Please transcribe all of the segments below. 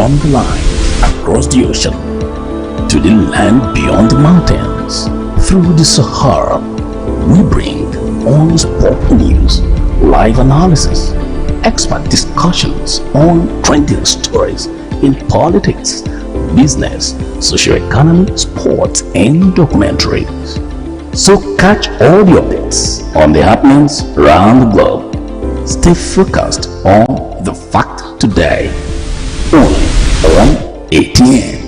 from the line across the ocean to the land beyond the mountains, through the Sahara, we bring on-spot news, live analysis, expert discussions on trending stories in politics, business, socio-economy, sports, and documentaries. So catch all the updates on the happenings around the globe. Stay focused on the fact today, only on ATN.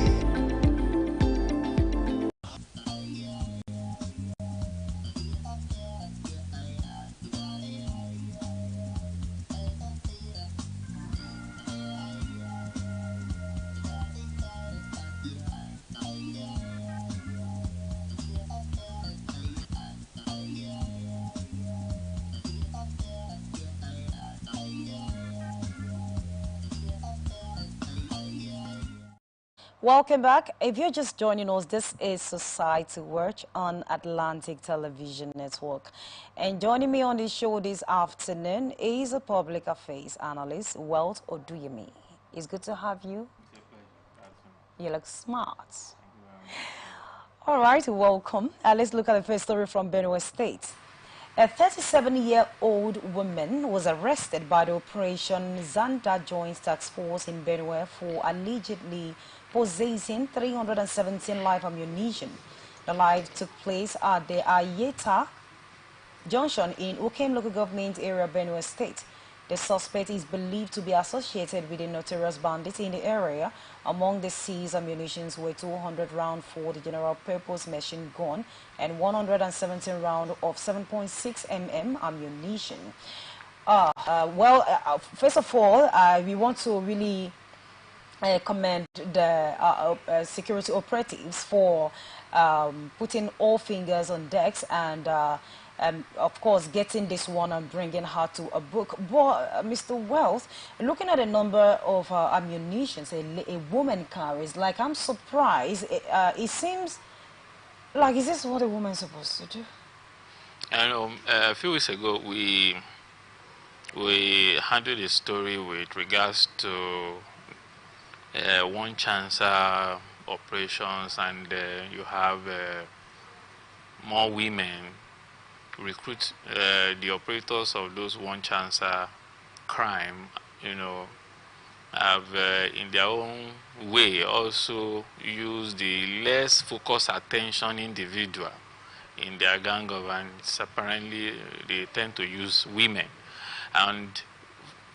Welcome back. If you're just joining us, this is Society Watch on Atlantic Television Network. And joining me on the show this afternoon is a public affairs analyst, Welt Oduyemi. It's good to have you. You look smart. All right, welcome. Let's look at the first story from Benue State. A 37-year-old woman was arrested by the Operation Zanda Joint Task Force in Benue for allegedly possessing 317 live ammunition. The live took place at the Ayeta Junction in Ukem local government area, Benue State. The suspect is believed to be associated with a notorious bandit in the area. Among the seized ammunition were 200 rounds for the general purpose machine gun and 117 rounds of 7.6 mm ammunition. First of all, we want to really commend the security operatives for putting all fingers on decks and of course, getting this one and bringing her to a book. But, Mr. Wells, looking at the number of ammunition a woman carries, like, I'm surprised. It seems like, is this what a woman is supposed to do? I know, a few weeks ago, we handled a story with regards to one chancer operations, and you have more women recruit the operators of those one chancer crime, have in their own way also use the less focused attention individual in their gang of, and apparently they tend to use women. And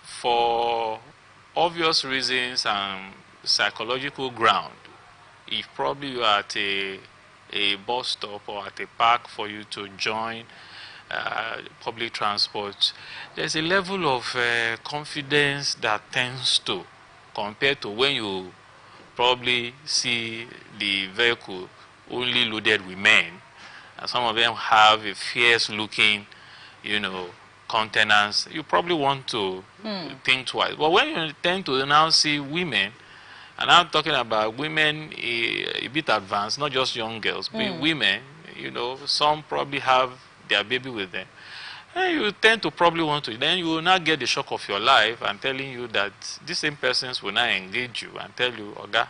for obvious reasons and psychological ground, if probably you are at a bus stop or at a park for you to join public transport, there's a level of confidence that tends to, compared to when you probably see the vehicle only loaded with men, and some of them have a fierce looking, countenance, you probably want to think twice. But when you tend to now see women, and I'm talking about women a bit advanced, not just young girls, but women, some probably have their baby with them. And you tend to probably want to, then you will not get the shock of your life and telling you that these same persons will not engage you and tell you, Oga,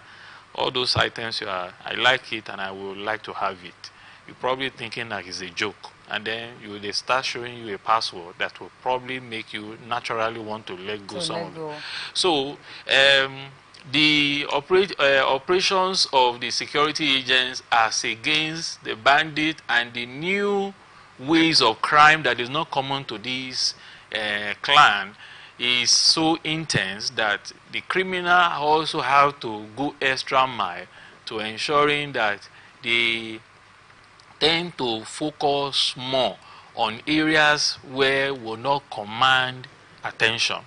all those items I like it and I would like to have it. You're probably thinking like it's a joke. And then they start showing you a password that will probably make you naturally want to let go some of it. So, the operations of the security agents as against the bandit and the new ways of crime that is not common to this clan is so intense that the criminal also have to go extra mile to ensuring that they tend to focus more on areas where will not command attention.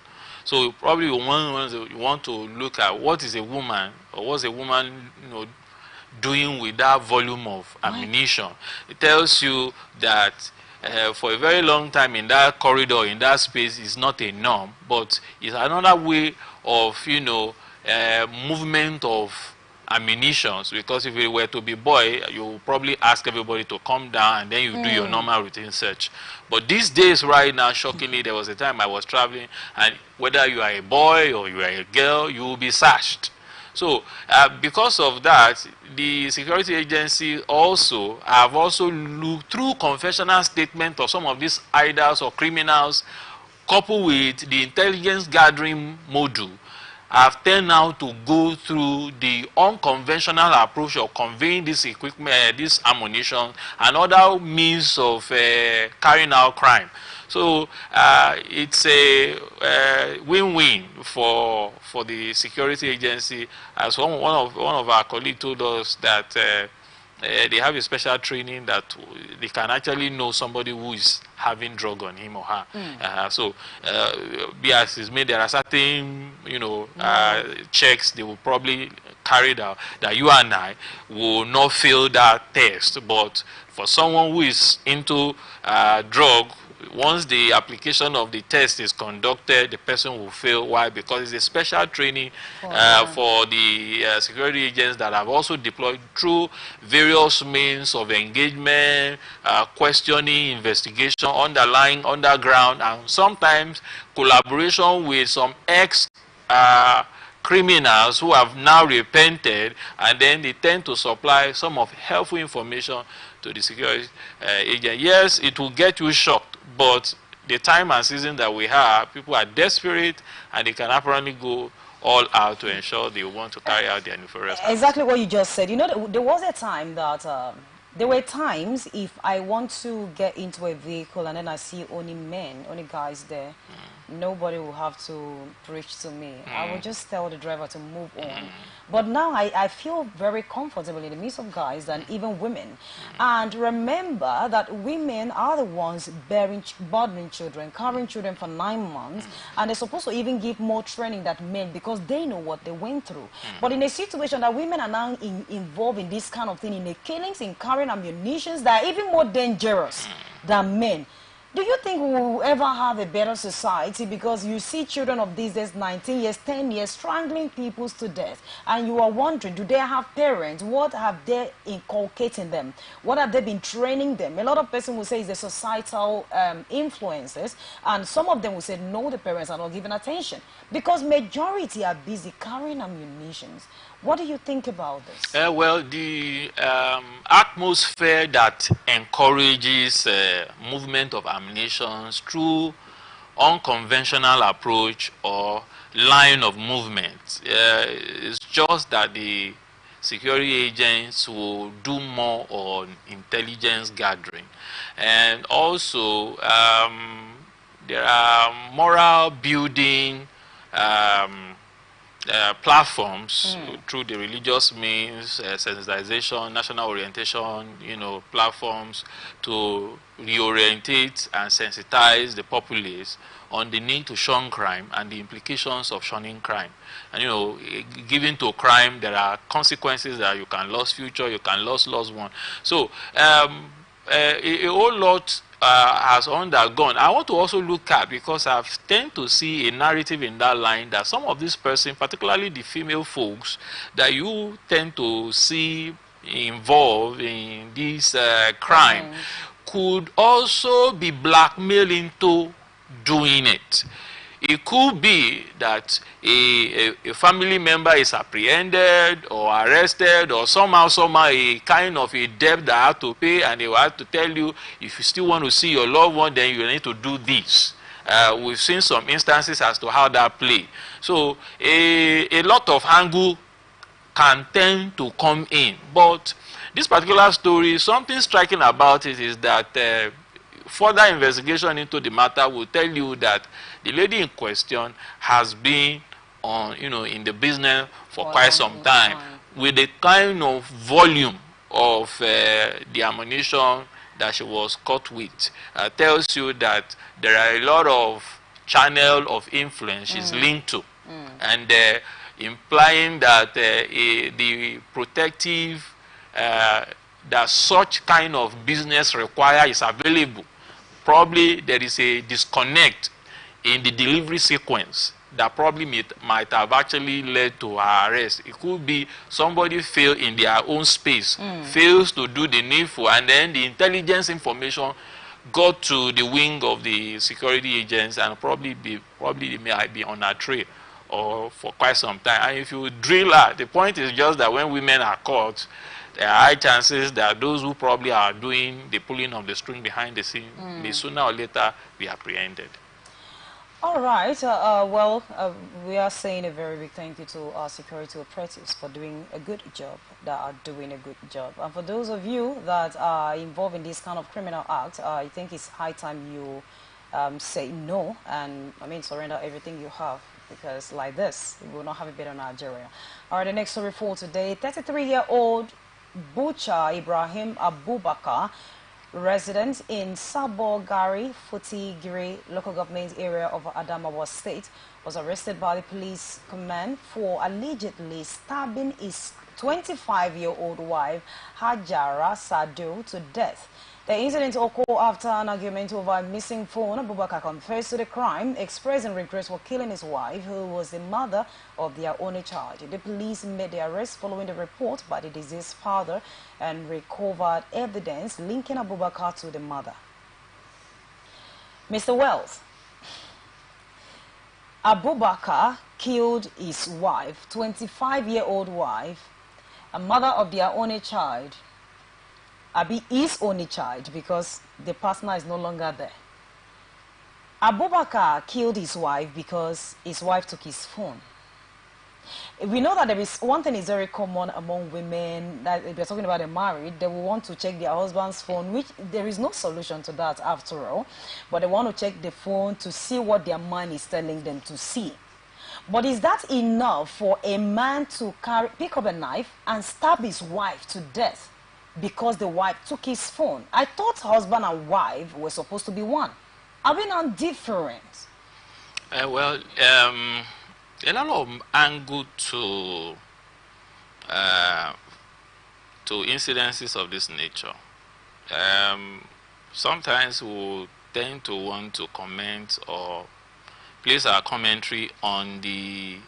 So probably you want to look at what is a woman, or what's a woman doing with that volume of ammunition. It tells you that for a very long time in that corridor, in that space, is not a norm, but it's another way of movement of ammunitions, because if it were to be boy, you probably ask everybody to come down and then you do your normal routine search. But these days right now, shockingly, there was a time I was traveling, and whether you are a boy or you are a girl, you will be searched. So because of that, the security agency also have also looked through confessional statement of some of these idols or criminals, coupled with the intelligence gathering module, have turned out to go through the unconventional approach of conveying this equipment, this ammunition, and other means of carrying out crime. So it's a win-win for the security agency. As one of our colleagues told us that they have a special training that they can actually know somebody who is having drug on him or her. So be as is made, there are certain checks they will probably carry out that you and I will not fail that test. But for someone who is into drug, once the application of the test is conducted, the person will fail. Why? Because it's a special training for the security agents that have also deployed through various means of engagement, questioning, investigation, underground, and sometimes collaboration with some criminals who have now repented, and then they tend to supply some of helpful information to the security agent. Yes, it will get you shocked, but the time and season that we have, people are desperate, and they can apparently go all out to ensure they want to carry out their nefarious acts. Exactly what you just said. You know, there was a time that there were times if I want to get into a vehicle and then I see only men, only guys there, nobody will have to preach to me. I will just tell the driver to move on. But now I feel very comfortable in the midst of guys and even women. And remember that women are the ones bothering children, carrying children for 9 months, and they're supposed to even give more training than men because they know what they went through. But in a situation that women are now involved in this kind of thing, in the killings, in carrying ammunitions that are even more dangerous than men, do you think we will ever have a better society? Because you see children of these days, 19 years, 10 years, strangling people to death. And you are wondering, do they have parents? What have they inculcated them? What have they been training them? A lot of people will say it's the societal influences. And some of them will say, no, the parents are not giving attention. Because majority are busy carrying ammunitions. What do you think about this? Well, the atmosphere that encourages movement of ammunition through unconventional approach or line of movement is just that the security agents will do more on intelligence gathering. And also, there are moral building platforms through the religious means, sensitization, national orientation, platforms to reorientate and sensitize the populace on the need to shun crime and the implications of shunning crime. And given to crime, there are consequences that you can lose future, you can lose loved one. So a whole lot has undergone. I want to also look at, because I've tend to see a narrative in that line that some of these persons, particularly the female folks, that you tend to see involved in this crime, could also be blackmailed into doing it. It could be that a family member is apprehended or arrested, or somehow a kind of a debt that I have to pay, and they will have to tell you, if you still want to see your loved one, then you need to do this. We've seen some instances as to how that play. So a lot of angle can tend to come in. But this particular story, something striking about it is that further investigation into the matter will tell you that the lady in question has been in the business for quite some time, with the kind of volume of the ammunition that she was caught with. Tells you that there are a lot of channel of influence she's linked to, and implying that the protective that such kind of business require is available. Probably there is a disconnect in the delivery sequence that probably might have actually led to her arrest. It could be somebody failed in their own space, fails to do the needful, and then the intelligence information got to the wing of the security agents, and probably they may be on a trail or for quite some time. And if you drill her, the point is just that when women are caught, there are high chances that those who probably are doing the pulling of the string behind the scene may sooner or later be apprehended. All right. We are saying a very big thank you to our security operatives for doing a good job, And for those of you that are involved in this kind of criminal act, I think it's high time you say no and, surrender everything you have, because like this, we will not have a better Nigeria. All right, the next story for today, 33-year-old butcher Ibrahim Abubakar, resident in Sabo Gari, Futigiri local government area of Adamawa State, was arrested by the police command for allegedly stabbing his 25-year-old wife, Hajara Sadu, to death. The incident occurred after an argument over a missing phone. Abubakar confessed to the crime, expressing regret for killing his wife, who was the mother of their only child. The police made the arrest following the report by the deceased father and recovered evidence linking Abubakar to the mother. Mr. Wells, Abubakar killed his wife, 25-year-old wife, a mother of their only child, his only child, because the partner is no longer there. Abubakar killed his wife because his wife took his phone. We know that there is one thing is very common among women, that if they're talking about a married, they will want to check their husband's phone, which there is no solution to that after all. But they want to check the phone to see what their mind is telling them to see. But is that enough for a man to pick up a knife and stab his wife to death because the wife took his phone? I thought husband and wife were supposed to be one. Are we not different? A lot of angle to incidences of this nature. Sometimes we tend to want to comment or place our commentary on the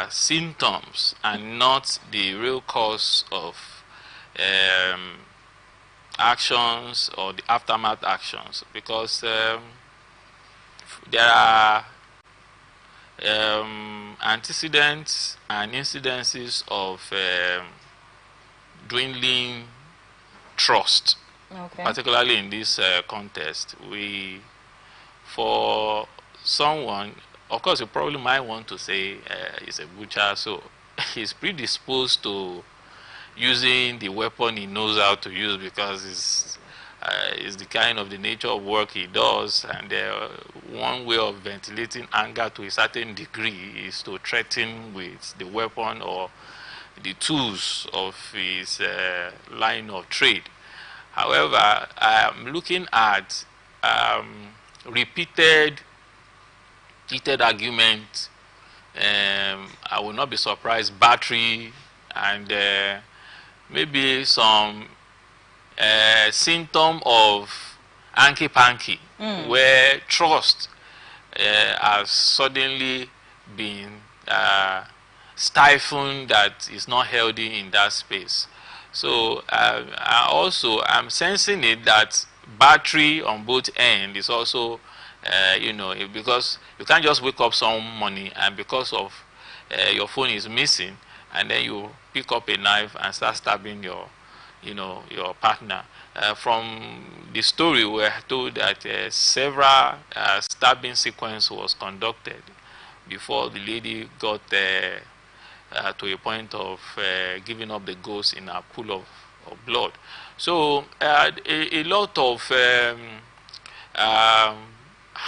symptoms and not the real cause of actions or the aftermath actions, because there are antecedents and incidences of dwindling trust, particularly in this context. For someone, of course, you probably might want to say he's a butcher, so he's predisposed to using the weapon he knows how to use, because it's the kind of the nature of work he does, and one way of ventilating anger to a certain degree is to threaten with the weapon or the tools of his line of trade. However, I'm looking at repeated heated argument. I will not be surprised, battery, and maybe some symptom of hanky-panky, where trust has suddenly been stifled, that is not healthy in that space. So I'm sensing it that battery on both ends is also, because you can't just wake up some morning and because of your phone is missing, and then you pick up a knife and start stabbing your partner. From the story, we were told that several stabbing sequence was conducted before the lady got to a point of giving up the ghost in a pool of blood. So a lot of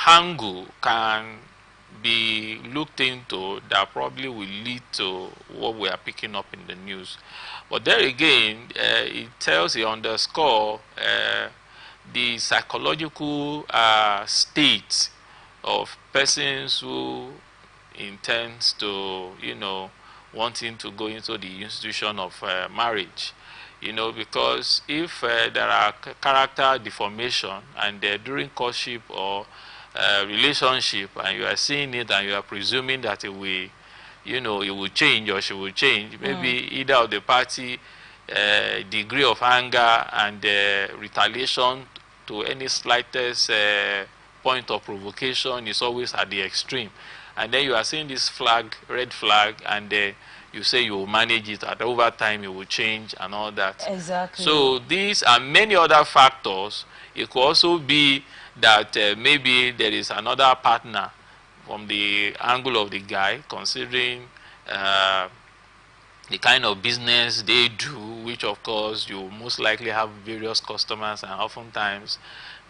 angle can be looked into that probably will lead to what we are picking up in the news. But there again, it underscores the psychological state of persons who intends to, wanting to go into the institution of marriage. Because if there are character deformation and during courtship or relationship, and you are seeing it and you are presuming that it will, it will change or she will change, maybe either of the party degree of anger and retaliation to any slightest point of provocation is always at the extreme. and then you are seeing this flag, red flag, and you say you will manage it, and over time you will change and all that. Exactly. So these and many other factors. It could also be that maybe there is another partner from the angle of the guy, considering the kind of business they do, which of course you most likely have various customers, and oftentimes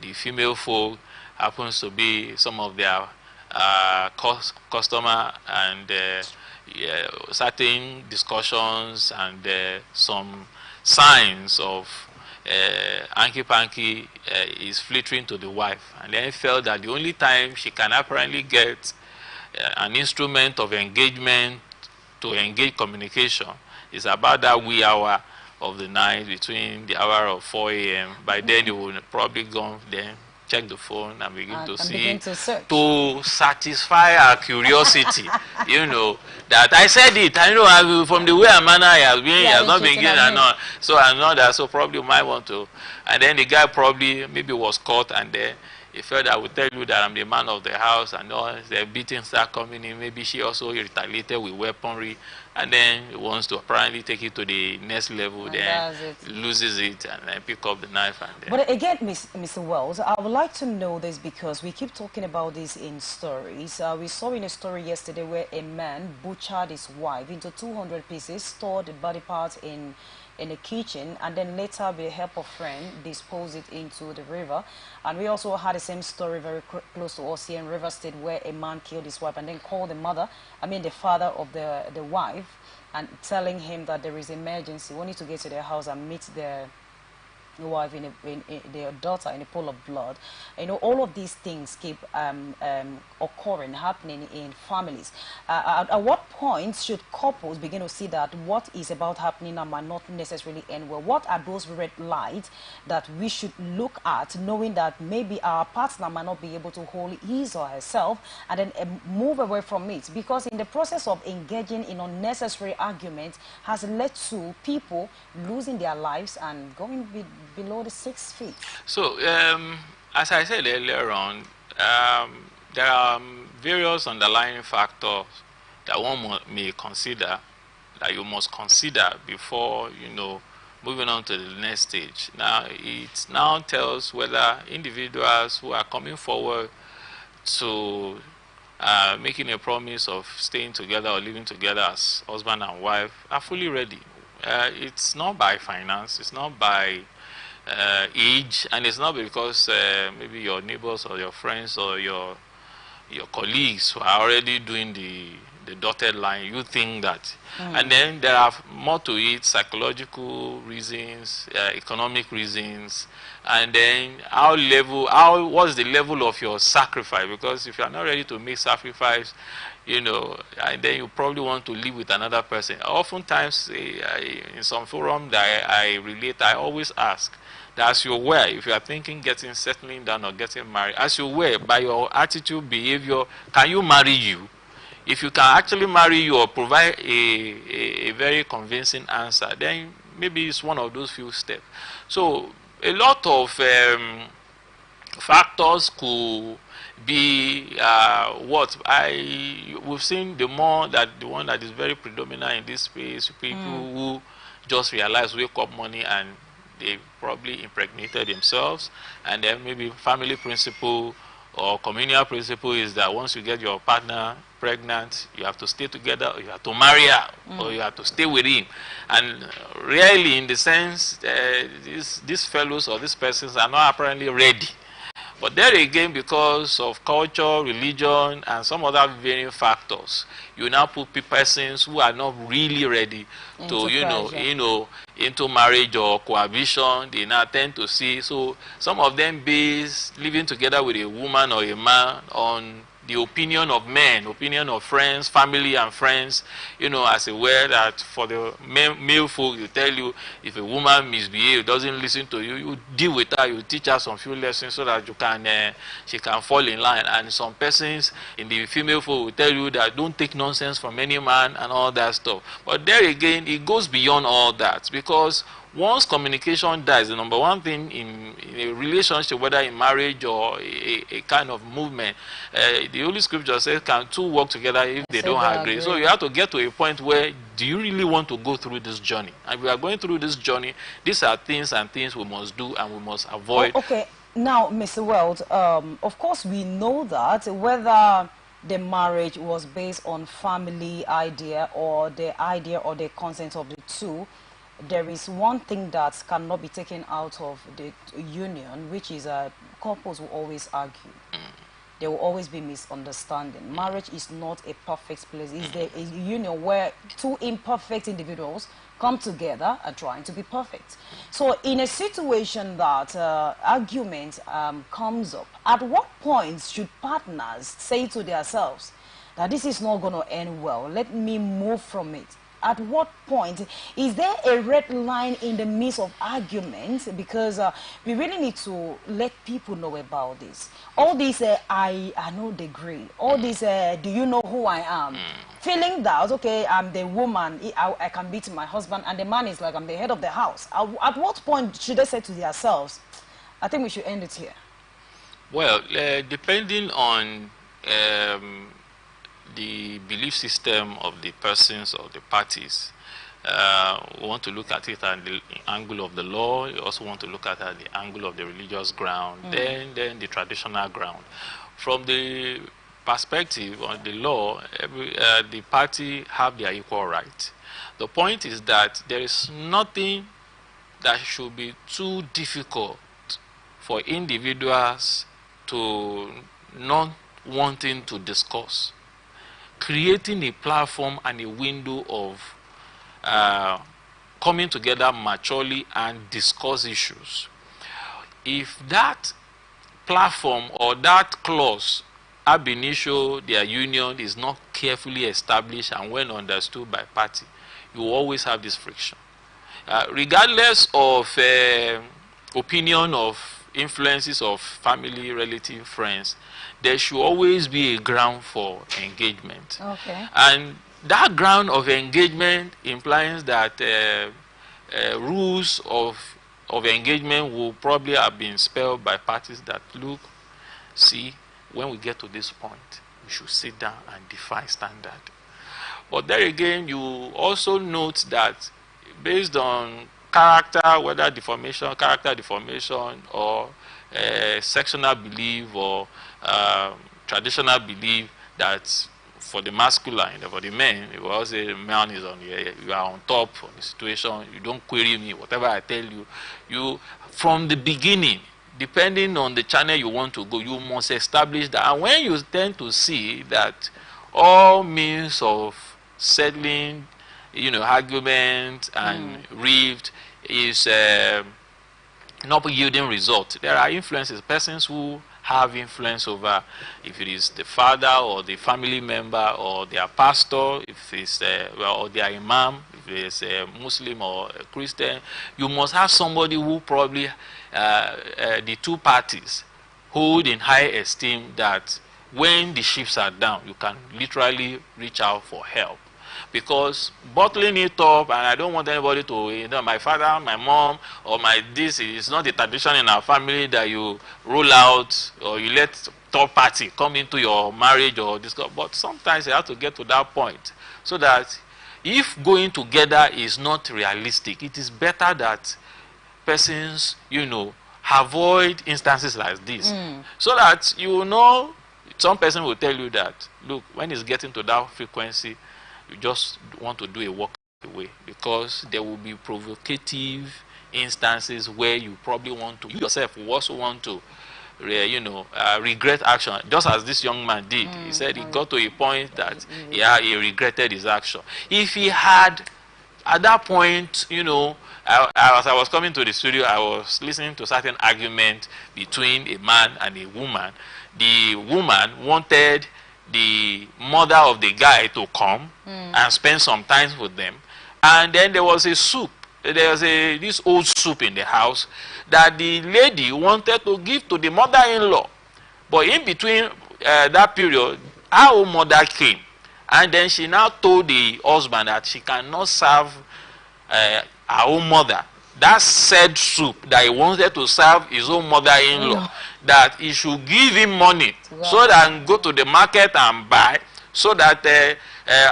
the female folk happens to be some of their customer, and yeah, certain discussions and some signs of hanky-panky is flittering to the wife, and then felt that the only time she can apparently get an instrument of engagement to engage communication is about that wee hour of the night, between the hour of 4 a.m. By then you will probably go then check the phone and begin to see, to satisfy our curiosity. You know, that I said it, I know from the way a man I have been, has not been given, and not, so I know that, so probably you might want to, and then the guy probably maybe was caught, and then he felt I would tell you that I'm the man of the house, and all the beatings start coming in. Maybe she also retaliated with weaponry, and then he wants to apparently take it to the next level, and then loses it, and then pick up the knife. And then. But again, Mr. Wells, I would like to know this because we keep talking about this in stories. We saw in a story yesterday where a man butchered his wife into 200 pieces, stored the body parts in a kitchen, and then later with the help of friend disposed it into the river. And we also had the same story very close to us here in River State, where a man killed his wife and then called the father of the wife, and telling him that there is emergency, we need to get to their house and meet the wife in their daughter in a pool of blood. You know, all of these things keep occurring, happening in families. At what point should couples begin to see that what is about happening now might not necessarily end well? What are those red lights that we should look at, knowing that maybe our partner might not be able to hold his or herself, and then move away from it? Because in the process of engaging in unnecessary arguments has led to people losing their lives and going below the 6 feet. So, as I said earlier on, there are various underlying factors that one may consider, that you must consider before, you know, moving on to the next stage. Now, it now tells whether individuals who are coming forward to making a promise of staying together or living together as husband and wife are fully ready. It's not by finance, it's not by age, and it's not because maybe your neighbors or your friends or your colleagues who are already doing the dotted line, you think that. And then there are more to it: psychological reasons, economic reasons, and then what's the level of your sacrifice? Because if you are not ready to make sacrifice, you know, and then you probably want to live with another person. Oftentimes, in some forum that I relate, I always ask that as you were, if you are thinking settling down or getting married, as you were, by your attitude, behavior, can you marry you? If you can actually marry you or provide a very convincing answer, then maybe it's one of those few steps. So a lot of factors could be we've seen the one that is very predominant in this space, people who just realize wake up money and they probably impregnated themselves, and then maybe family principle or communal principle is that once you get your partner pregnant, you have to stay together, or you have to marry her, or you have to stay with him. And really, in the sense, these fellows or these persons are not apparently ready. But there again, because of culture, religion, and some other varying factors, you now put persons who are not really ready to, into marriage or cohabitation. They now tend to see. So some of them base living together with a woman or a man on the opinion of men, opinion of friends, family and friends, as a way that for the male folk, you tell you, if a woman misbehaves, doesn't listen to you, you deal with her, you teach her some few lessons so that she can fall in line. And some persons in the female folk will tell you that don't take nonsense from any man and all that stuff. But there again, it goes beyond all that, because Once communication dies, the number one thing in a relationship, whether in marriage or a kind of movement, the Holy Scripture says, can two work together if they don't agree? So you have to get to a point where, do you really want to go through this journey? And we are going through this journey. These are things and things we must do and we must avoid. Oh, okay. Now, Mr. Weld, of course we know that whether the marriage was based on family idea or the consent of the two, there is one thing that cannot be taken out of the union, which is couples will always argue. There will always be misunderstanding. Marriage is not a perfect place. It's a union where two imperfect individuals come together and trying to be perfect. So in a situation that argument comes up, at what point should partners say to themselves that this is not going to end well, let me move from it? At what point is there a red line in the midst of arguments? Because we really need to let people know about this. All this, I know the degree. All this, do you know who I am? Feeling that, okay, I'm the woman, I can beat my husband, and the man is like, I'm the head of the house. At what point should they say to themselves, I think we should end it here? Well, depending on the belief system of the persons or the parties, we want to look at it at the angle of the law. You also want to look at it at the angle of the religious ground, then the traditional ground. From the perspective on the law, the party have their equal right. The point is that there is nothing that should be too difficult for individuals to not wanting to discuss. Creating a platform and a window of coming together maturely and discuss issues. If that platform or that clause ab initio, their union, is not carefully established and well understood by party, you will always have this friction. Regardless of opinion of influences of family, relative, friends, there should always be a ground for engagement. Okay. And that ground of engagement implies that rules of engagement will probably have been spelled by parties that, look, see, when we get to this point, we should sit down and define standard. But there again, you also note that based on character, whether deformation, character deformation, or sectional belief or traditional belief, that for the masculine, for the men, it was a man is on the, you are on top of the situation, you don't query me, whatever I tell you, you from the beginning, depending on the channel you want to go, you must establish that. And when you tend to see that all means of settling, argument and rift is not yielding result, there are influences, persons who have influence over, if it is the father or the family member or their pastor, if it's or their imam, if it's a Muslim or a Christian. You must have somebody who probably the two parties hold in high esteem, that when the ships are down, you can literally reach out for help. Because bottling it up, and I don't want anybody to, my father, my mom, or this is not the tradition in our family that you roll out or you let third party come into your marriage or this. But sometimes you have to get to that point, so that if going together is not realistic, it is better that persons, avoid instances like this, so that some person will tell you that, look, when it's getting to that frequency, you just want to do a walk away, because there will be provocative instances where you probably want to, you yourself will also want to, regret action, just as this young man did. He said he got to a point that, he regretted his action. If he had, at that point, as I was coming to the studio, I was listening to certain argument between a man and a woman. The woman wanted the mother of the guy to come and spend some time with them, and then there was a soup. There was this old soup in the house that the lady wanted to give to the mother-in-law, but in between that period, her own mother came, and then she now told the husband that she cannot serve her own mother that said soup that he wanted to serve his own mother-in-law, that he should give him money so that he can go to the market and buy, so that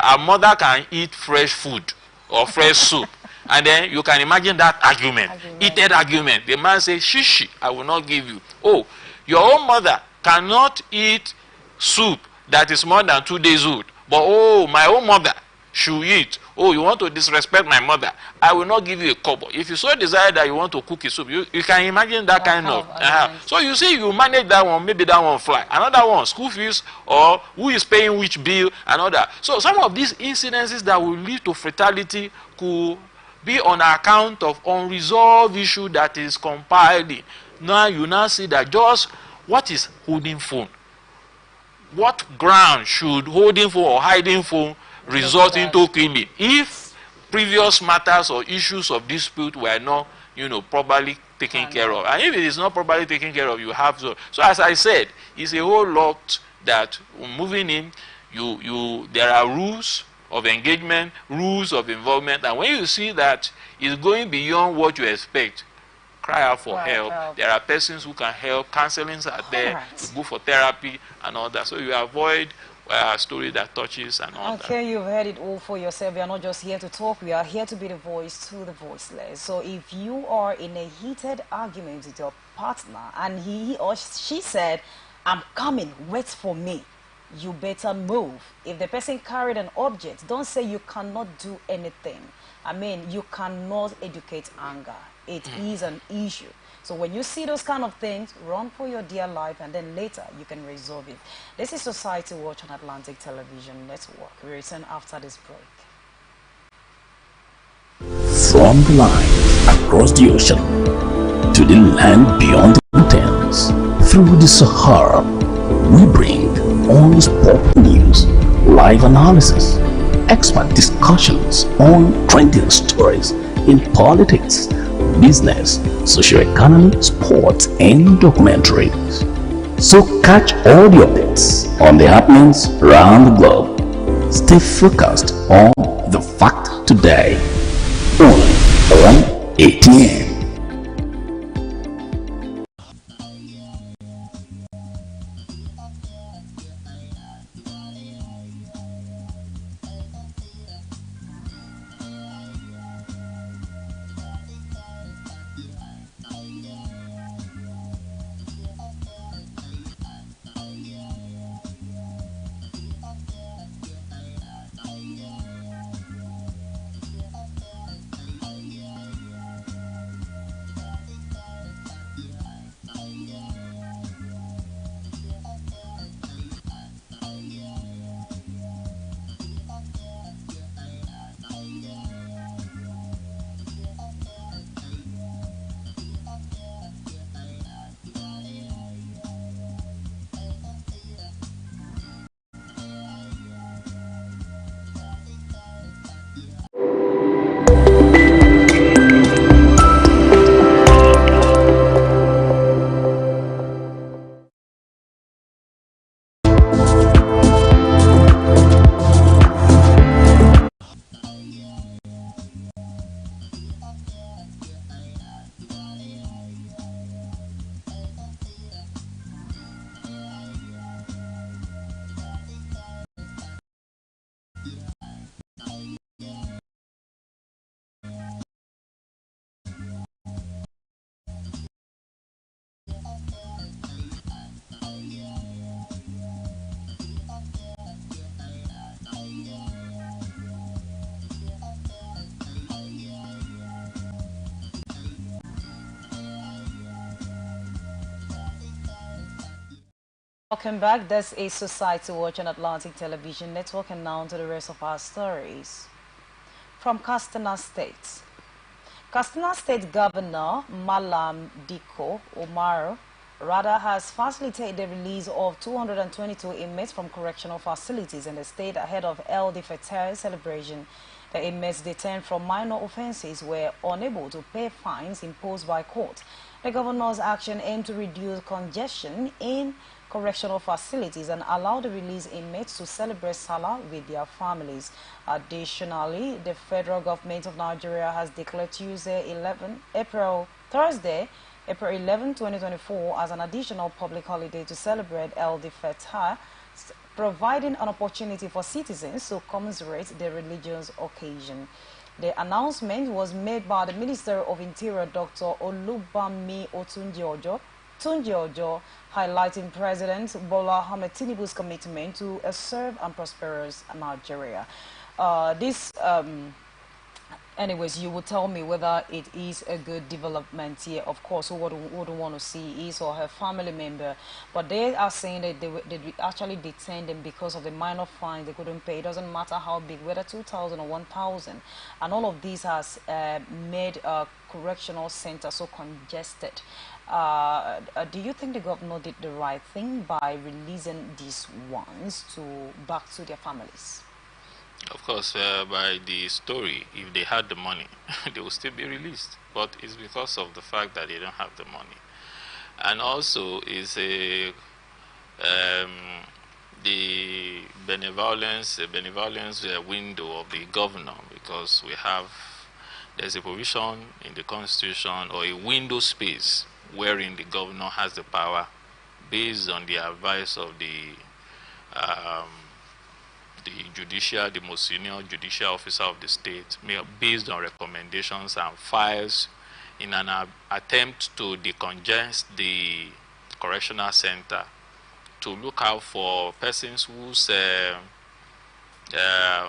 our mother can eat fresh food or fresh soup. And then you can imagine that argument. Heated argument. The man says, shishi, I will not give you. Oh, your own mother cannot eat soup that is more than 2 days old. But oh, my own mother should eat. Oh, you want to disrespect my mother? I will not give you a kobo. If you so desire that you want to cook a soup, you can imagine that kind of. So you see, you manage that one, maybe that one fly. Another one, school fees, or who is paying which bill, another. So some of these incidences that will lead to fatality could be on account of unresolved issue that is compiling. Now you now see that just what is holding phone? What ground should holding phone or hiding phone result into killing if previous matters or issues of dispute were not, properly taken care of? And if it is not properly taken care of, you have to. So as I said, it's a whole lot that moving in, there are rules of engagement, rules of involvement, and when you see that it's going beyond what you expect, cry out for help. There are persons who can help. Counselings are there. You go for therapy and all that. So you avoid a story that touches and all that. Okay, you've heard it all for yourself. We are not just here to talk. We are here to be the voice to the voiceless. So if you are in a heated argument with your partner and he or she said, I'm coming, wait for me, you better move. If the person carried an object, don't say you cannot do anything. I mean, you cannot educate anger. It is an issue. So when you see those kind of things, run for your dear life, and then later you can resolve it. This is Society Watch on Atlantic Television Network. We return after this break. From the line across the ocean to the land beyond the mountains, through the Sahara, we bring on-spot news, live analysis, expert discussions on trending stories in politics, business, socio-economy, sports, and documentaries. So catch all the updates on the happenings around the globe. Stay focused on the fact today, only on ATN. Welcome back. This is Society Watch on Atlantic Television Network, and now to the rest of our stories. From Katsina State. Katsina State Governor Malam Diko Omar has facilitated the release of 222 inmates from correctional facilities in the state ahead of El Fattah celebration. The inmates detained from minor offenses were unable to pay fines imposed by court. The governor's action aimed to reduce congestion in correctional facilities and allow the released inmates to celebrate Salah with their families. Additionally, the federal government of Nigeria has declared Thursday, April 11, 2024 as an additional public holiday to celebrate El Fitr, providing an opportunity for citizens to commemorate the religious occasion. The announcement was made by the Minister of Interior, Dr. Olubami Tunji-Ojo, highlighting President Bola Ahmed Tinubu's commitment to a safe and prosperous Nigeria. Anyways, you will tell me whether it is a good development here. Of course, who would want to see his or her family member. But they are saying that they actually detained them because of the minor fine they couldn't pay. It doesn't matter how big, whether 2,000 or 1,000. And all of these has made a correctional center so congested. Do you think the governor did the right thing by releasing these ones back to their families? Of course, by the story, if they had the money, they would still be released. But it's because of the fact that they don't have the money. And also, is the benevolence window of the governor, because there's a provision in the Constitution or a window space wherein the governor has the power, based on the advice of the most senior judicial officer of the state, based on recommendations and files, in an attempt to decongest the correctional center, to look out for persons whose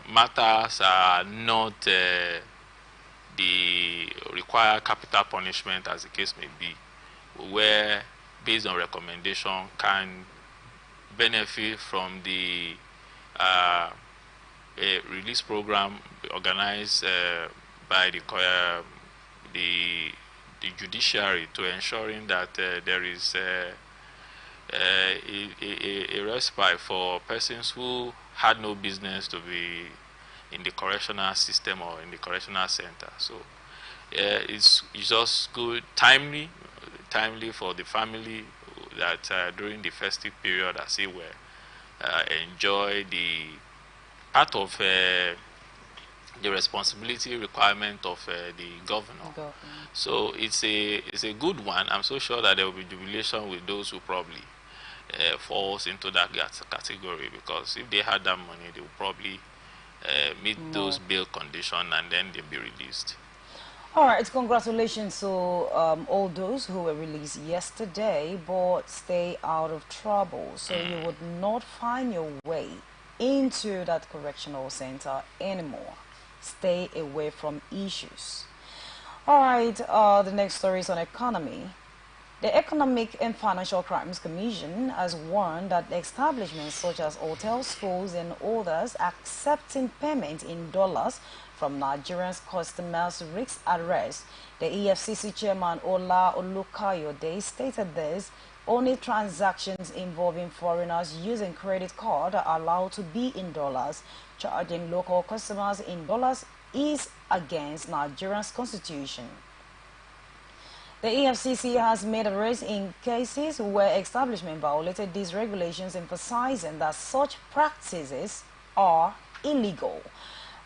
matters are not the required capital punishment, as the case may be, where, based on recommendation, can benefit from the a release program organized by the judiciary, to ensuring that there is a respite for persons who had no business to be in the correctional system or in the correctional center. So it's just good, timely for the family that during the festive period, as it were, enjoy the part of the responsibility requirement of the governor. So it's a good one. I'm so sure that there will be jubilation with those who probably falls into that category, because if they had that money, they would probably meet those bail conditions and then they'll be released. All right, congratulations to all those who were released yesterday, but stay out of trouble, so you would not find your way into that correctional center anymore. Stay away from issues. All right, the next story is on economy. The Economic and Financial Crimes Commission has warned that establishments such as hotels, schools, and others accepting payment in dollars from Nigerian customers risk arrest. The EFCC chairman Ola Olukayode stated this: only transactions involving foreigners using credit card are allowed to be in dollars. Charging local customers in dollars is against Nigeria's constitution. The EFCC has made arrests in cases where establishment violated these regulations, emphasizing that such practices are illegal.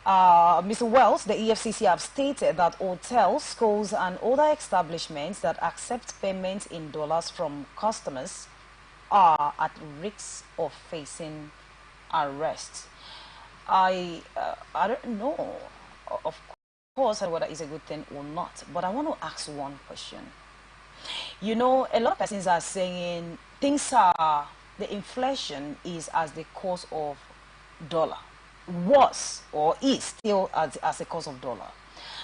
Mr. Wells, the EFCC have stated that hotels, schools, and other establishments that accept payments in dollars from customers are at risk of facing arrest. I don't know, of course, whether it's a good thing or not, but I want to ask one question. You know, a lot of persons are saying the inflation is as the cause of dollar. Was or is still as a cause of dollar,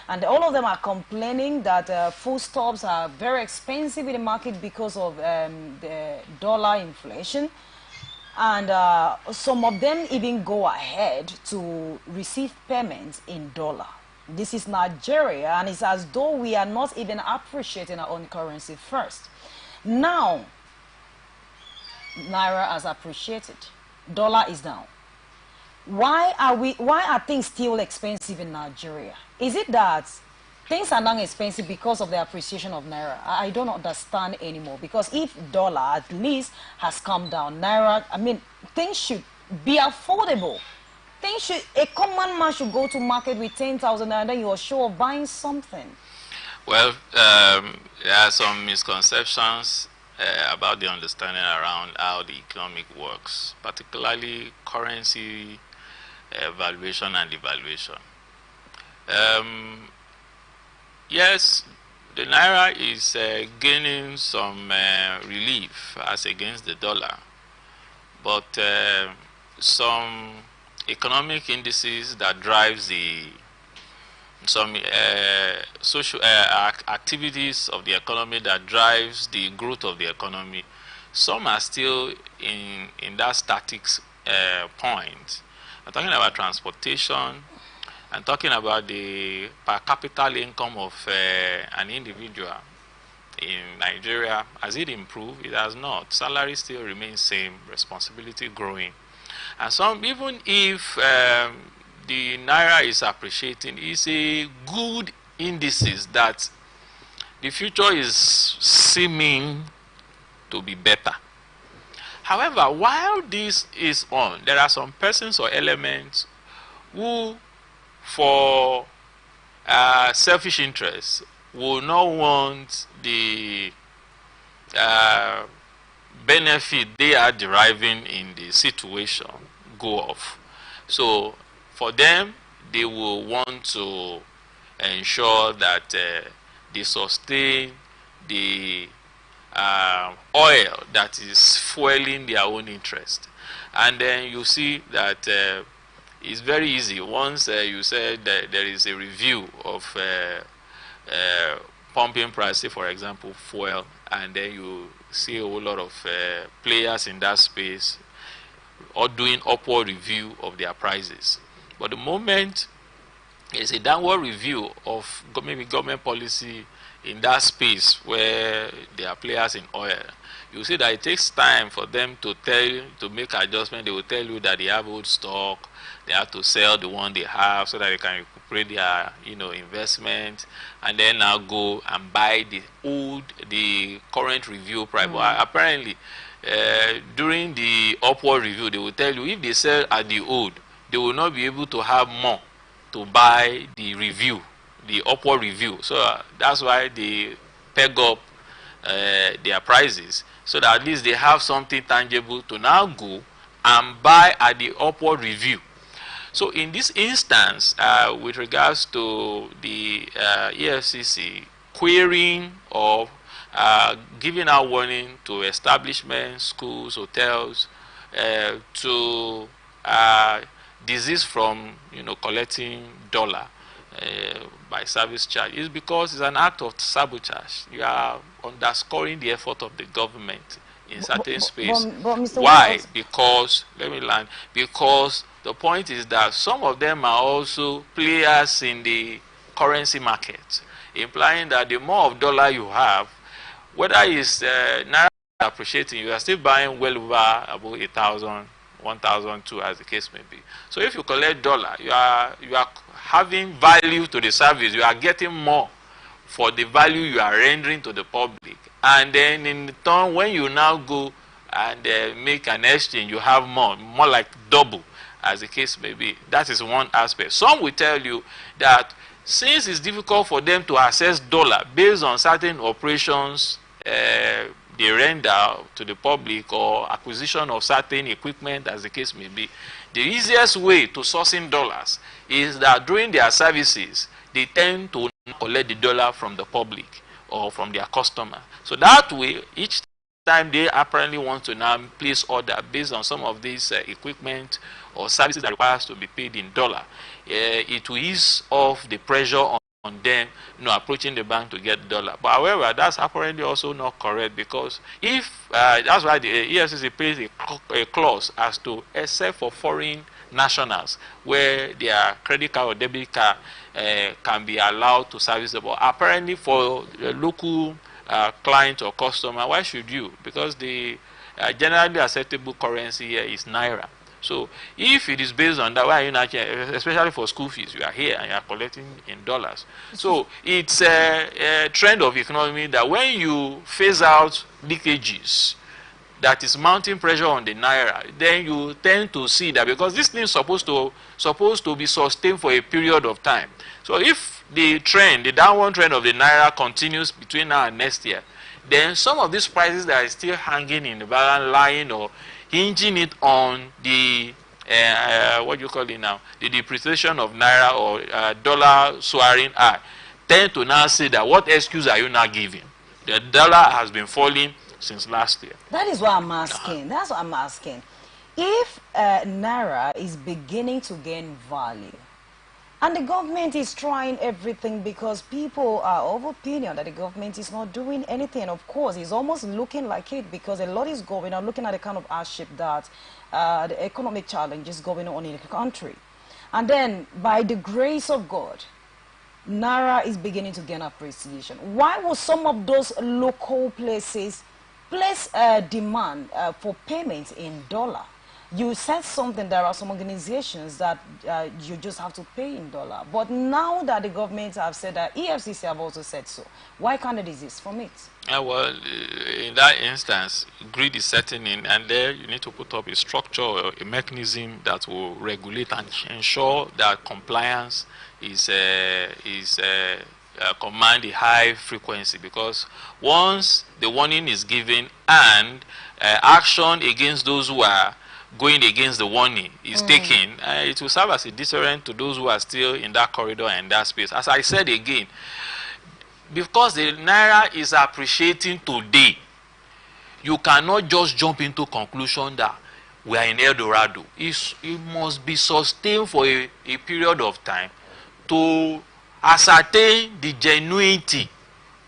and all of them are complaining that foodstuffs are very expensive in the market because of the dollar inflation, and some of them even go ahead to receive payments in dollar. This is Nigeria, and it's as though we are not even appreciating our own currency first. Now, Naira has appreciated, dollar is down. Why are things still expensive in Nigeria? Is it that things are now expensive because of the appreciation of naira. I don't understand anymore, because if dollar at least has come down, naira, I mean, things should be affordable. Things should, a common man should go to market with 10,000 and then you are sure of buying something. Well, there are some misconceptions about the understanding around how the economic works, particularly currency valuation and devaluation. Yes, the naira is gaining some relief as against the dollar, but some economic indices that drives some social activities of the economy that drives the growth of the economy, some are still in that static point. I'm talking about transportation. I'm talking about the per capita income of an individual in Nigeria. Has it improved? It has not. Salary still remains same, responsibility growing. And some, even if the naira is appreciating, it's a good indices that the future is seeming to be better. However, while this is on, there are some persons or elements who, for selfish interests, will not want the benefit they are deriving in the situation go off. So for them, they will want to ensure that they sustain the oil that is fueling their own interest. And then you see that it's very easy. Once you said that there is a review of pumping price, say for example fuel, and then you see a whole lot of players in that space or doing upward review of their prices. But the moment there's a downward review of maybe government policy in that space where there are players in oil, you see that it takes time for them to make adjustment. They will tell you that they have old stock, they have to sell the one they have so that they can recuperate their investment, and then now go and buy the current review price. But apparently during the upward review, they will tell you if they sell at the old, they will not be able to have more to buy the review, the upward review. So that's why they peg up their prices, so that at least they have something tangible to now go and buy at the upward review. So in this instance, with regards to the EFCC querying or giving out warning to establishments, schools, hotels to desist from collecting dollar by service charge, is because it's an act of sabotage. You are underscoring the effort of the government in certain space. Why? Because, let me land, because the point is that some of them are also players in the currency market, implying that the more of dollar you have, whether it's naira appreciating, you are still buying well over about 1,000, 1,002 as the case may be. So if you collect dollar, you are having value to the service. You are getting more for the value you are rendering to the public. And then in turn, when you now go and make an exchange, you have more like double as the case may be. That is one aspect. Some will tell you that since it's difficult for them to access dollar based on certain operations they render to the public or acquisition of certain equipment as the case may be, the easiest way to sourcing dollars is that during their services, they tend to collect the dollar from the public or from their customer. So that way, each time they apparently want to now place order based on some of these equipment or services that requires to be paid in dollar, it will ease off the pressure on them approaching the bank to get dollar. But however, that's apparently also not correct, because if that's why the EFCC plays a clause as to, except for foreign nationals where their credit card or debit card can be allowed to service the ball. Apparently for the local client or customer, why should you? Because the generally acceptable currency here is naira. So if it is based on that, why are you not, especially for school fees, you are here and you are collecting in dollars. So it's a trend of economy that when you phase out leakages, that is mounting pressure on the naira, then you tend to see that, because this thing is supposed to be sustained for a period of time. So if the trend, the downward trend of the naira continues between now and next year, then some of these prices that are still hanging in the balance, lying or hinging it on the what do you call it now, the depreciation of naira or dollar soaring high, tend to now say that what excuse are you now giving? The dollar has been falling since last year. That is what I'm asking. That's what I'm asking. If naira is beginning to gain value, and the government is trying everything, because people are of opinion that the government is not doing anything. Of course, it's almost looking like it, because a lot is going on, looking at the kind of hardship that the economic challenge is going on in the country. And then, by the grace of God, naira is beginning to gain appreciation. Why will some of those local places place demand for payments in dollar? You said something, there are some organizations that you just have to pay in dollar. But now that the government have said that, EFCC have also said so, why can't they desist from it? Well, in that instance, greed is setting in, and there you need to put up a structure or a mechanism that will regulate and ensure that compliance is command a high frequency, because once the warning is given and action against those who are going against the warning is taken, it will serve as a deterrent to those who are still in that corridor and that space. As I said again, because the naira is appreciating today, you cannot just jump into conclusion that we are in El Dorado. It must be sustained for a period of time to ascertain the genuinity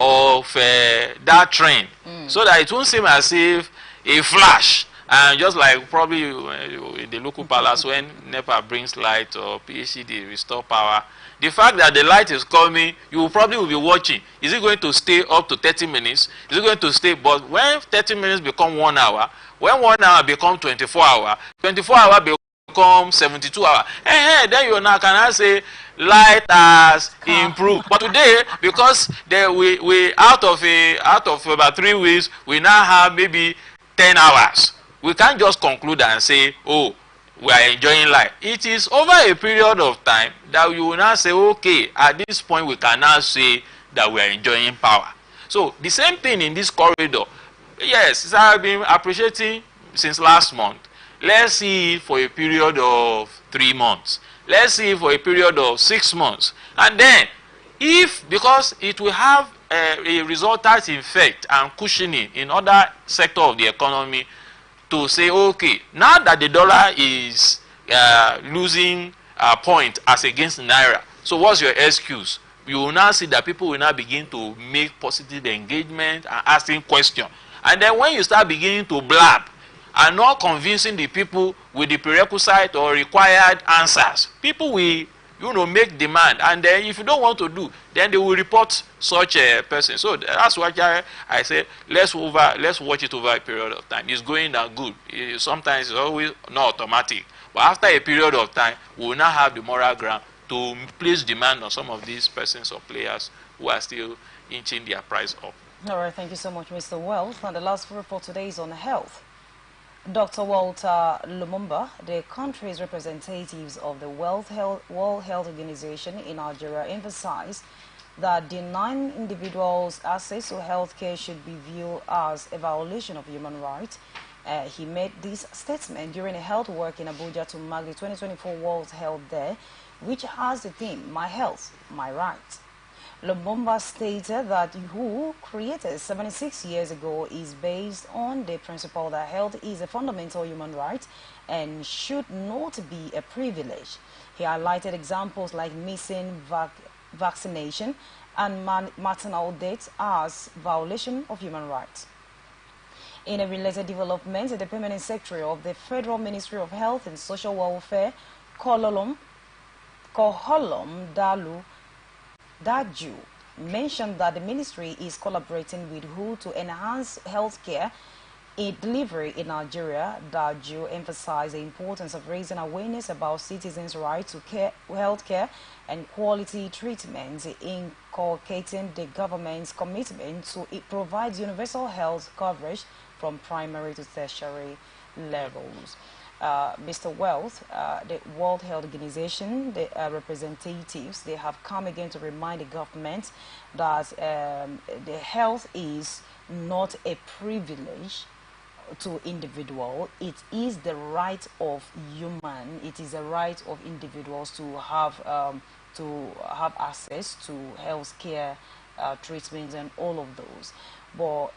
of that trend, so that it won't seem as if a flash, and just like probably in the local palace when NEPA brings light or PHCD restore power, the fact that the light is coming, you probably will be watching. Is it going to stay up to 30 minutes? Is it going to stay? But when 30 minutes become 1 hour, when 1 hour become 24 hours, 24 hours become 72 hours, then you now can say light has improved. But today, because we out of about 3 weeks, we now have maybe 10 hours. We can't just conclude and say, oh, we are enjoying life. It is over a period of time that you will now say, okay, at this point we can now say that we are enjoying power. So the same thing in this corridor. Yes, I have been appreciating since last month. Let's see it for a period of 3 months. Let's see it for a period of 6 months. And then, because it will have a resultant effect and cushioning in other sector of the economy, to say, okay, now that the dollar is losing point as against naira, so what's your excuse? You will now see that people will now begin to make positive engagement and asking questions. And then when you start beginning to blab and not convincing the people with the prerequisite or required answers, people will, make demand, and then if you don't want to do, then they will report such a person. So that's why I say let's watch it over a period of time. It's going down good. Sometimes it's always not automatic, but after a period of time, we will now have the moral ground to place demand on some of these persons or players who are still inching their price up. All right, thank you so much, Mr. Wealth. And the last report today is on health. Dr. Walter Lumumba, the country's representatives of the World Health Organization in Nigeria, emphasized that denying individuals access to healthcare should be viewed as a violation of human rights. He made this statement during a health work in Abuja to mark the 2024 World Health Day, which has the theme, My Health, My Rights. Lumumba stated that WHO, created 76 years ago, is based on the principle that health is a fundamental human right and should not be a privilege. He highlighted examples like missing vaccination and maternal deaths as violation of human rights. In a related development, the permanent secretary of the Federal Ministry of Health and Social Welfare, Koholom Daju, mentioned that the ministry is collaborating with WHO to enhance healthcare delivery in Nigeria, Daju emphasized the importance of raising awareness about citizens' right to health care and quality treatment, inculcating the government's commitment to provide universal health coverage from primary to tertiary levels. Mr. Wealth, the World Health Organization, the representatives, they have come again to remind the government that the health is not a privilege to individual. It is the right of human. It is the right of individuals to have access to health care, treatments, and all of those. But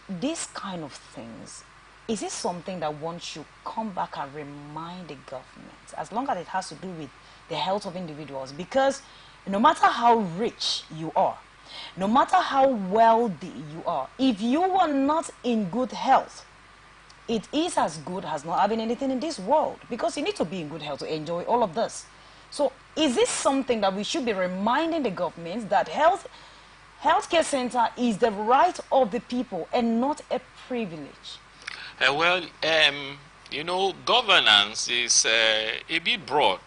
these kind of things, is it something that one should come back and remind the government, as long as it has to do with the health of individuals? Because no matter how rich you are, no matter how wealthy you are, if you are not in good health, it is as good as not having anything in this world, because you need to be in good health to enjoy all of this. So is this something that we should be reminding the government, that healthcare center is the right of the people and not a privilege? Well, you know, governance is a bit broad,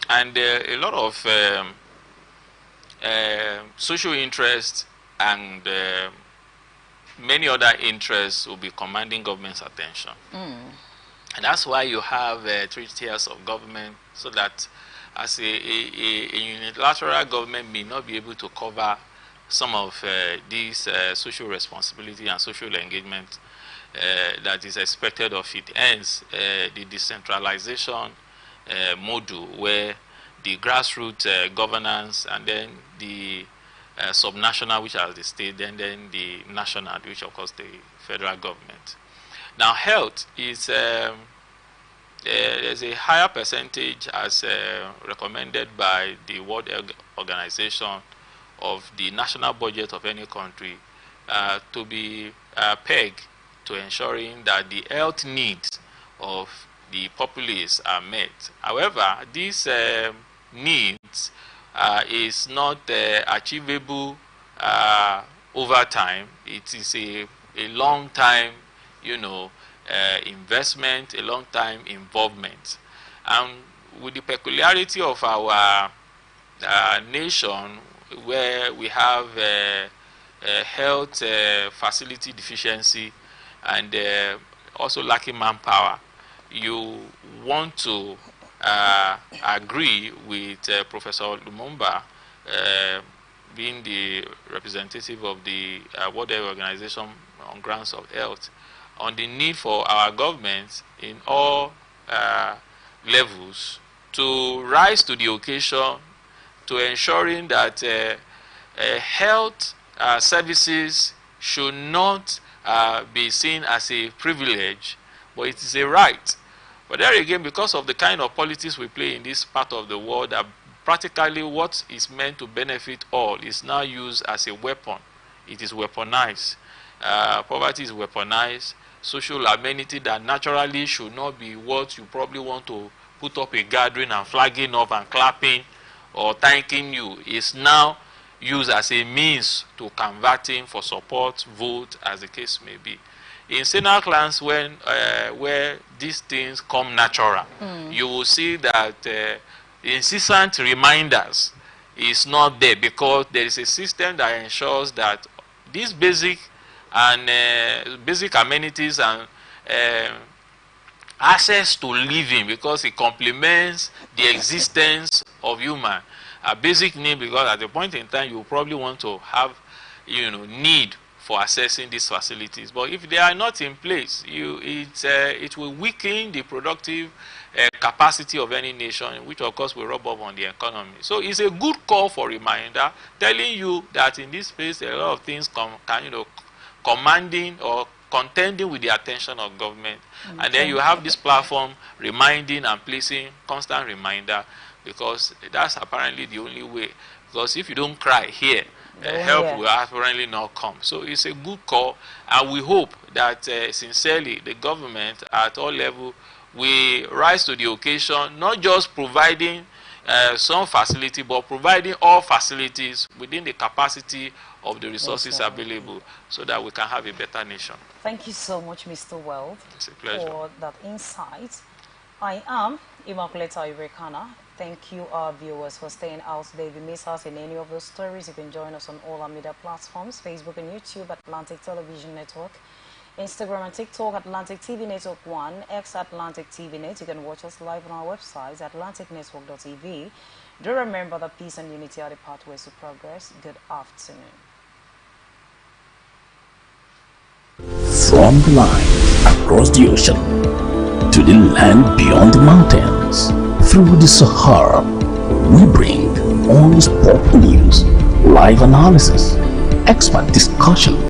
and a lot of social interests and many other interests will be commanding government's attention. And that's why you have 3 tiers of government, so that as a unilateral government may not be able to cover some of these social responsibility and social engagement that is expected of it. Hence, the decentralization model, where the grassroots governance, and then the subnational, which are the state, and then the national, which of course the federal government. Now, health is there's a higher percentage, as recommended by the World Health Organization, of the national budget of any country to be pegged to ensuring that the health needs of the populace are met. However, these needs is not achievable over time. It is a long time, you know, investment, a long time involvement. And with the peculiarity of our nation, where we have health facility deficiency and also lacking manpower, you want to agree with Professor Lumumba, being the representative of the World Health Organization on grounds of health, on the need for our governments in all levels to rise to the occasion, to ensuring that health services should not be seen as a privilege, but it is a right. But there again, because of the kind of politics we play in this part of the world, that practically what is meant to benefit all is now used as a weapon. It is weaponized. Poverty is weaponized. Social amenity that naturally should not be what you probably want to put up a gathering and flagging up and clapping or thanking you, is now used as a means to converting for support, vote, as the case may be. In senile clans, when where these things come natural, you will see that incessant reminders is not there, because there is a system that ensures that these basic amenities and access to living, because it complements the existence of human, a basic need, because at the point in time you probably want to have, you know, need for accessing these facilities. But if they are not in place, it will weaken the productive capacity of any nation, which of course will rub off on the economy. So it's a good call for reminder, telling you that in this space a lot of things commanding or contending with the attention of government. Okay. And then you have this platform reminding and placing constant reminder, because that's apparently the only way. Because if you don't cry here, help will apparently not come. So it's a good call, and we hope that sincerely the government at all levels will rise to the occasion, not just providing, some facility, but providing all facilities within the capacity of the resources available, so that we can have a better nation. Thank you so much, Mr. Weld, It's a pleasure. for that insight. I am Immaculata Irekana. Thank you, our viewers, for staying out today. If you miss us in any of those stories, you can join us on all our media platforms, Facebook and YouTube, Atlantic Television Network, Instagram and TikTok, Atlantic TV Network 1, X Atlantic TV Net. You can watch us live on our website, atlanticnetwork.tv. Do remember that peace and unity are the pathways to progress. Good afternoon. From the line across the ocean to the land beyond the mountains, through the Sahara, we bring honest pop news, live analysis, expert discussion,